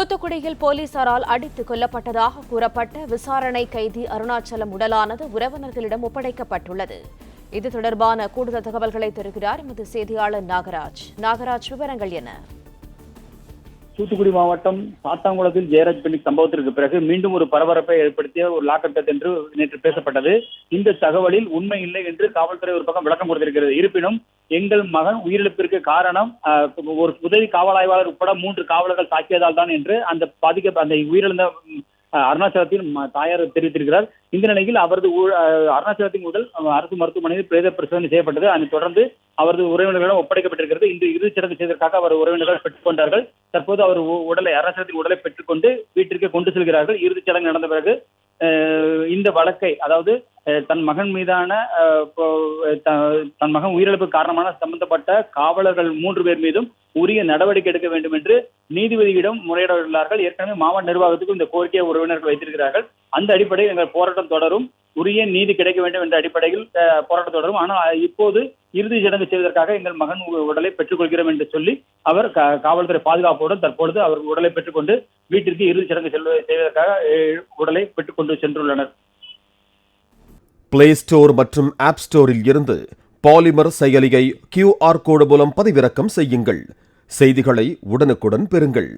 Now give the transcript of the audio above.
தூத்துக்குடியில் போலீசாரால் அடித்துக் கொல்லப்பட்டதாக கூறப்பட்ட விசாரணை கைதி அருணாச்சலம் உடலானது உறவினர்களிடம் ஒப்படைக்கப்பட்டுள்ளது. இது தொடர்பான கூடுதல் தகவல்களை தருகிறார் எமது செய்தியாளர் நாகராஜ். விவரங்கள் என்ன? தூத்துக்குடி மாவட்டம் சாத்தாங்குளத்தில் ஜெயராஜ் பெண்ணிக் சம்பவத்திற்கு பிறகு மீண்டும் ஒரு பரபரப்பை ஏற்படுத்திய ஒரு லாக்அப் டெத் என்று நேற்று பேசப்பட்டது. இந்த தகவலில் உண்மை இல்லை என்று காவல்துறை ஒரு பக்கம் விளக்கம் கொடுத்திருக்கிறது. இருப்பினும் எங்கள் மகன் உயிரிழப்பிற்கு காரணம் ஒரு உதவி காவல் ஆய்வாளர் உட்பட 3 காவலர்கள் தாக்கியதால் தான் என்று அந்த உயிரிழந்த அருணாச்சலத்தின் தாயார் தெரிவித்திருக்கிறார். இந்த நிலையில் அவரது அருணாச்சலத்தின் உடல் அரசு மருத்துவமனையில் பிரேத பரிசோதனை செய்யப்பட்டது. அதைத் தொடர்ந்து அவரது உறவினர்களிடம் ஒப்படைக்கப்பட்டிருக்கிறது. இன்று இறுதிச் சடங்கு செய்வதற்காக அவர் உறவினர்கள் பெற்றுக் கொண்டார்கள். தற்போது அவர் அருணாச்சலத்தின் உடலை பெற்றுக்கொண்டு வீட்டிற்கு கொண்டு செல்கிறார்கள். இறுதிச் சடங்கு நடந்த பிறகு இந்த வழக்கை, அதாவது தன் மகன் மீதான தன் மகன் உயிரிழப்பு காரணமான சம்பந்தப்பட்ட காவலர்கள் 3 பேர் மீதும் உரிய நடவடிக்கை எடுக்க வேண்டும் என்று நீதிபதியிடம் முறையிட்டுள்ளார்கள். ஏற்கனவே மாவட்ட நிர்வாகத்துக்கு இந்த கோரிக்கையை உறவினர்கள் வைத்திருக்கிறார்கள். அந்த அடிப்படையில் எங்கள் போராட்டம் தொடரும், உரிய நீதி கிடைக்க வேண்டும் என்ற அடிப்படையில் போராட்டம் தொடரும். ஆனால் இப்போது இறுதி சடங்கு செய்வதற்காக எங்கள் மகன் உடலை பெற்றுக் கொள்கிறோம் என்று சொல்லி அவர் காவல்துறை பாதுகாப்புடன் தற்பொழுது அவர் உடலை பெற்றுக்கொண்டு வீட்டிற்கு இறுதி சடங்கு செய்வதற்காக உடலை பெற்றுக்கொண்டு சென்றுள்ளனர். பிளே ஸ்டோர் மற்றும் ஆப் ஸ்டோரில் இருந்து பாலிமர் செயலியை QR கோடு மூலம் பதிவிறக்கம் செய்யுங்கள். செய்திகளை உடனுக்குடன் பெறுங்கள்.